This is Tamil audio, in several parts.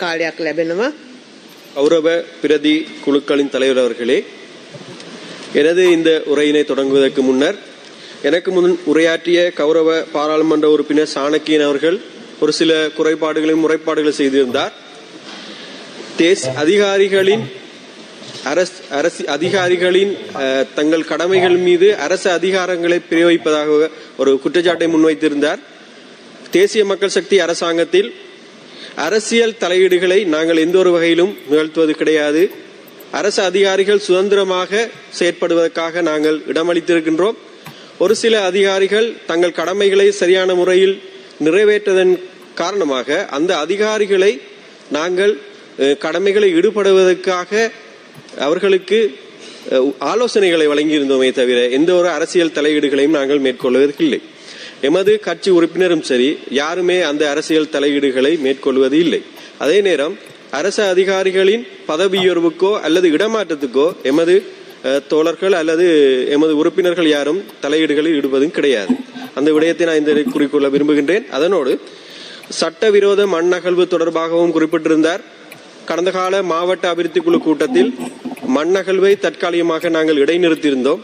කාලයක් ලැබෙනවා. கௌரவ பிரதி குழுக்களின் தலைவர் அவர்களே, எனது இந்த உரையினை தொடங்குவதற்கு முன்னர் எனக்கு முன் உரையாற்றிய கௌரவ பாராளுமன்ற உறுப்பினர் சாணக்கியன் அவர்கள் ஒரு சில குறைபாடுகளையும் முறைப்பாடுகளை செய்திருந்தார். அதிகாரிகளின் தங்கள் கடமைகள் மீது அரசு அதிகாரங்களை பிரயோகிப்பதாக ஒரு குற்றச்சாட்டை முன்வைத்திருந்தார். தேசிய மக்கள் சக்தி அரசாங்கத்தில் அரசியல் தலையீடுகளை நாங்கள் எந்த ஒரு வகையிலும் நிகழ்த்துவது கிடையாது. அரசு அதிகாரிகள் சுதந்திரமாக செயற்படுவதற்காக நாங்கள் இடமளித்திருக்கின்றோம். ஒரு சில அதிகாரிகள் தங்கள் கடமைகளை சரியான முறையில் நிறைவேற்றதன் காரணமாக அந்த அதிகாரிகளை நாங்கள் கடமைகளை ஈடுபடுவதற்காக அவர்களுக்கு ஆலோசனைகளை வழங்கியிருந்தோமே தவிர எந்த ஒரு அரசியல் தலையீடுகளையும் நாங்கள் மேற்கொள்வதற்கில்லை. எமது கட்சி உறுப்பினரும் சரி யாருமே அந்த அரசியல் தலையீடுகளை மேற்கொள்வது இல்லை. அதே நேரம் அரசு அதிகாரிகளின் பதவி உயர்வுக்கோ அல்லது இடமாற்றத்துக்கோ எமது தோழர்கள் அல்லது எமது உறுப்பினர்கள் யாரும் தலையீடுகளில் ஈடுபதும் கிடையாது. அந்த விடயத்தை நான் இந்த குறிக்கொள்ள விரும்புகின்றேன். அதனோடு சட்டவிரோத மண் அகழ்வு தொடர்பாகவும் குறிப்பிட்டிருந்தார். கடந்த கால மாவட்ட அபிவிருத்தி குழு கூட்டத்தில் மண் அகழ்வை தற்காலிகமாக நாங்கள் இடைநிறுத்தியிருந்தோம்.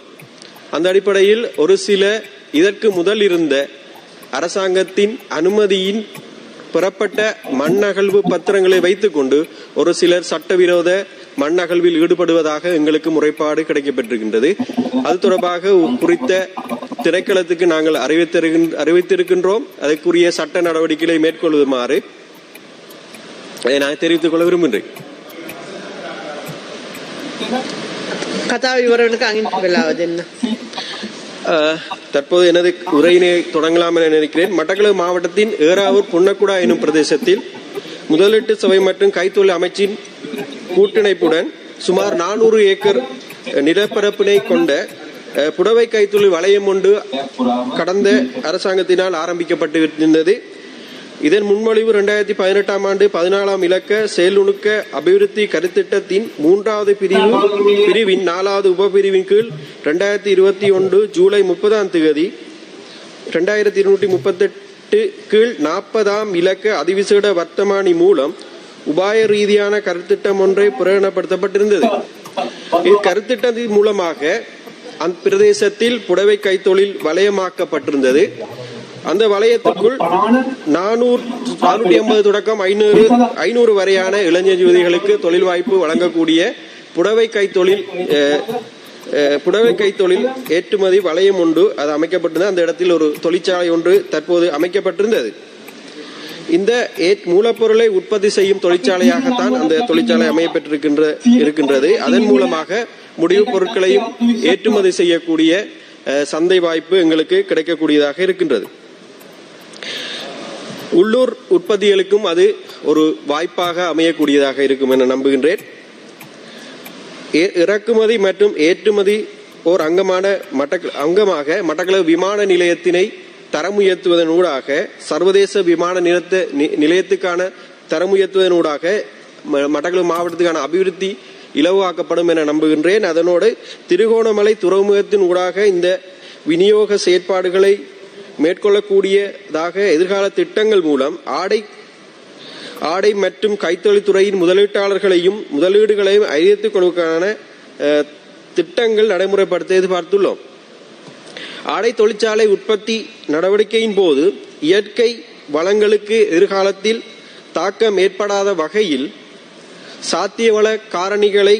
அந்த அடிப்படையில் ஒரு சில இதற்கு முதல் இருந்த அரசாங்கத்தின் அனுமதியின் பெறப்பட்ட மண் அகழ்வு பத்திரங்களை வைத்துக் கொண்டு ஒரு சிலர் சட்டவிரோத மண் அகழ்வில் ஈடுபடுவதாக எங்களுக்கு முறைப்பாடு கிடைக்கப்பட்டிருக்கின்றது. அது தொடர்பாக குறித்த திணைக்களத்துக்கு நாங்கள் அறிவித்திருக்கின்றோம். அதற்குரிய சட்ட நடவடிக்கைகளை மேற்கொள்ளுமாறு அதை நான் தெரிவித்துக் கொள்ள விரும்புகிறேன். தற்போது எனது உரையினை தொடங்கலாம் என நினைக்கிறேன். மட்டக்களப்பு மாவட்டத்தின் ஏறாவூர் புன்னக்குடா எனும் பிரதேசத்தில் முதலீட்டு சபை மற்றும் கைத்தொழில் அமைச்சின் கூட்டிணைப்புடன் சுமார் 400 ஏக்கர் நிலப்பரப்பினை கொண்ட புடவை கைத்தொழில் வலயம் ஒன்று கடந்த அரசாங்கத்தினால் ஆரம்பிக்கப்பட்டிருந்தது. இதன் முன்மொழிவு 2018 ஆண்டு 14ஆம் இலக்க செயல்நுணுக்க அபிவிருத்தி கருத்திட்டத்தின் 3வது பிரிவின் 4வது உபபிரிவின் கீழ் 2021 ஜூலை 30ஆம் தேதி 2238 கீழ் 40ஆம் இலக்க அதிவிசேட வர்த்தமானி மூலம் உபாய ரீதியான கருத்திட்டம் ஒன்றை பிரகடனப்படுத்தப்பட்டிருந்தது. இக்கருத்திட்டத்தின் மூலமாக அந்த பிரதேசத்தில் புடவை கைத்தொழில் வலயமாக்கப்பட்டிருந்தது. அந்த வலயத்திற்குள் 450 தொடக்கம் 500 வரையான இளைஞர் யுவதிகளுக்கு தொழில் வாய்ப்பு வழங்கக்கூடிய புடவை கைத்தொழில் ஏற்றுமதி வலயம் ஒன்று அது அமைக்கப்பட்டிருந்தது. அந்த இடத்தில் ஒரு தொழிற்சாலை ஒன்று தற்போது அமைக்கப்பட்டிருந்தது. இந்த மூலப்பொருளை உற்பத்தி செய்யும் தொழிற்சாலையாகத்தான் அந்த தொழிற்சாலை அமையப்பட்டிருக்கின்றது. அதன் மூலமாக முடிவுப் பொருட்களையும் ஏற்றுமதி செய்யக்கூடிய சந்தை வாய்ப்பு எங்களுக்கு கிடைக்கக்கூடியதாக இருக்கின்றது. உள்ளூர் உற்பத்திகளுக்கும் அது ஒரு வாய்ப்பாக அமையக்கூடியதாக இருக்கும் என நம்புகின்றேன். இறக்குமதி மற்றும் ஏற்றுமதி ஓர் அங்கமாக மட்டக்களப்பு விமான நிலையத்தினை தரம் உயர்த்துவதனூடாக சர்வதேச விமான நிலையத்துக்கான தரம் உயர்த்துவதனூடாக மட்டக்களப்பு மாவட்டத்துக்கான அபிவிருத்தி இலவாக்கப்படும் என நம்புகின்றேன். அதனோடு திருகோணமலை துறைமுகத்தின் ஊடாக இந்த விநியோக செயற்பாடுகளை மேற்கொள்ளக்கூடியதாக எதிர்கால திட்டங்கள் மூலம் ஆடை மற்றும் கைத்தொழில் துறையின் முதலீட்டாளர்களையும் முதலீடுகளையும் அதிகரித்துக் கொள்வதற்கான திட்டங்கள் நடைமுறைப்படுத்த எதிர்பார்த்துள்ளோம். ஆடை தொழிற்சாலை உற்பத்தி நடவடிக்கையின் போது இயற்கை வளங்களுக்கு எதிர்காலத்தில் தாக்கம் ஏற்படாத வகையில் சாத்தியவள காரணிகளை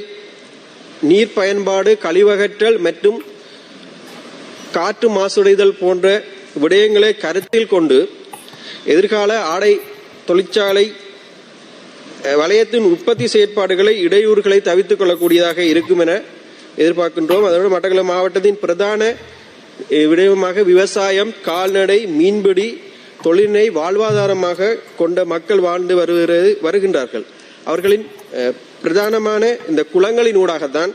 நீர் பயன்பாடு, கழிவகற்றல் மற்றும் காற்று மாசுடைதல் போன்ற விடயங்களை கருத்தில் கொண்டு எதிர்கால ஆடை தொழிற்சாலை வலயத்தின் உற்பத்தி செயற்பாடுகளை இடையூறுகளை தவிர்த்துக் கொள்ளக்கூடியதாக இருக்கும் என எதிர்பார்க்கின்றோம். அதோடு மட்டக்களப்பு மாவட்டத்தின் பிரதான விடயமாக விவசாயம், கால்நடை, மீன்பிடி தொழிலினை வாழ்வாதாரமாக கொண்ட மக்கள் வாழ்ந்து வருகின்றார்கள். அவர்களின் பிரதானமான இந்த குளங்களின் ஊடாகத்தான்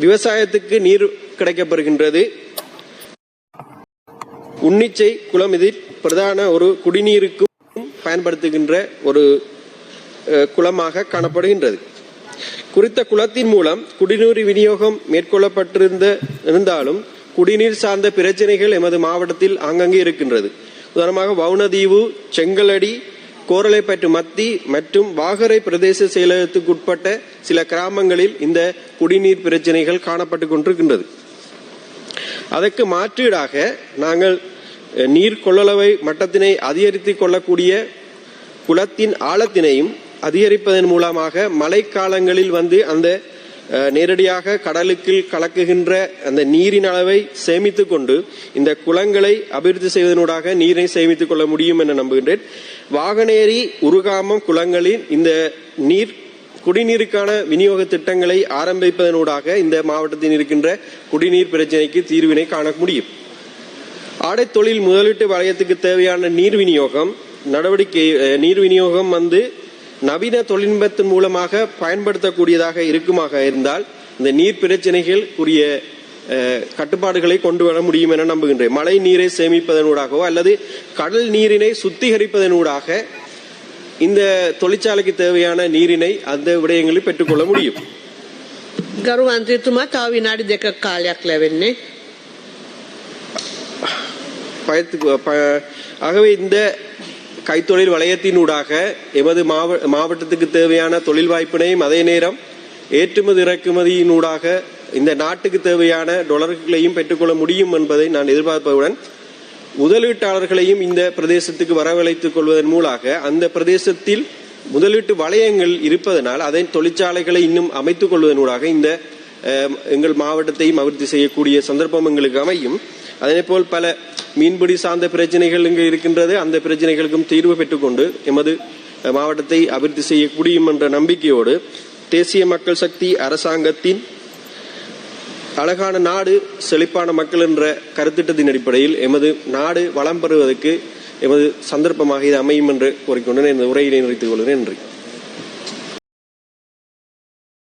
விவசாயத்துக்கு நீர் கிடைக்கப்பெறுகின்றது. உன்னிச்சை குளம் இதில் பிரதான ஒரு குடிநீருக்கும் பயன்படுத்துகின்ற ஒரு குளமாக காணப்படுகின்றது. குறித்த குளத்தின் மூலம் குடிநீர் விநியோகம் மேற்கொள்ளப்பட்டிருந்தாலும் குடிநீர் சார்ந்த பிரச்சனைகள் எமது மாவட்டத்தில் ஆங்காங்கே இருக்கின்றது. உதாரணமாக வவுனதீவு, செங்கலடி, கோரளைப்பற்று மத்தி மற்றும் வாகரை பிரதேச செயலகத்துக்குட்பட்ட சில கிராமங்களில் இந்த குடிநீர் பிரச்சனைகள் காணப்பட்டுக் கொண்டிருக்கின்றது. அதற்கு மாற்றீடாக நாங்கள் நீர் கொள்ளளவை மட்டத்தினை அதிகரித்துக் கொள்ளக்கூடிய குளத்தின் ஆழத்தினையும் அதிகரிப்பதன் மூலமாக மழைக்காலங்களில் அந்த நேரடியாக கடலுக்கு கலக்குகின்ற அந்த நீரின் அளவை சேமித்துக் கொண்டு இந்த குளங்களை அபிவிருத்தி செய்வதனூடாக நீரை சேமித்துக் கொள்ள முடியும் என நம்புகின்றேன். வாகனேரி உருகாமம் குளங்களில் இந்த குடிநீருக்கான விநியோக திட்டங்களை ஆரம்பிப்பதனூடாக இந்த மாவட்டத்தில் இருக்கின்ற குடிநீர் பிரச்சனைக்கு தீர்வினை காண முடியும். ஆடை தொழில் முதலீட்டு வலயத்துக்கு தேவையான நீர் விநியோகம் நவீன தொழில்நுட்பத்தின் மூலமாக பயன்படுத்தக்கூடியதாக இருக்குமாக இருந்தால் இந்த நீர் பிரச்சனைகள் உரிய கட்டுப்பாடுகளை கொண்டு வர முடியும் என நம்புகின்றேன். மழை நீரை சேமிப்பதனூடாகவோ அல்லது கடல் நீரினை சுத்திகரிப்பதனூடாக இந்த தொழிற்சாலைக்கு தேவையான நீரினை அந்த விடயங்களில் பெற்றுக்கொள்ள முடியும். ගරු මන්ත්‍රීතුමා තව විනාඩි 2ක කාලයක් ලැබෙන්නේ. ஆகவே இந்த கைத்தொழில் வலயத்தினூடாக எமது மாவட்டத்துக்கு தேவையான தொழில் வாய்ப்பினையும் அதே நேரம் ஏற்றுமதி இறக்குமதியினூடாக இந்த நாட்டுக்கு தேவையான டாலர்களையும் பெற்றுக்கொள்ள முடியும் என்பதை நான் எதிர்பார்ப்பதுடன் முதலீட்டாளர்களையும் இந்த பிரதேசத்துக்கு வரவழைத்துக் கொள்வதன் மூலமாக அந்த பிரதேசத்தில் முதலீட்டு வலயங்கள் இருப்பதனால் அதை தொழிற்சாலைகளை இன்னும் அமைத்துக் கொள்வதனூடாக இந்த எங்கள் மாவட்டத்தையும் அபிவிருத்தி செய்யக்கூடிய சந்தர்ப்பம் எங்களுக்கு அமையும். அதேபோல் பல மீன்பிடி சார்ந்த பிரச்சனைகள் இங்கு இருக்கின்றது. அந்த பிரச்சனைகளுக்கும் தீர்வு பெற்றுக்கொண்டு எமது மாவட்டத்தை அபிவிருத்தி செய்ய முடியும் என்ற நம்பிக்கையோடு தேசிய மக்கள் சக்தி அரசாங்கத்தின் அழகான நாடு செழிப்பான மக்கள் என்ற கருத்திட்டத்தின் அடிப்படையில் எமது நாடு வளம் பெறுவதற்கு எமது சந்தர்ப்பமாக இது அமையும் என்று கூறிக்கொண்டு இந்த உரையினை நிறைத்துக் கொள்கிறேன். நன்றி.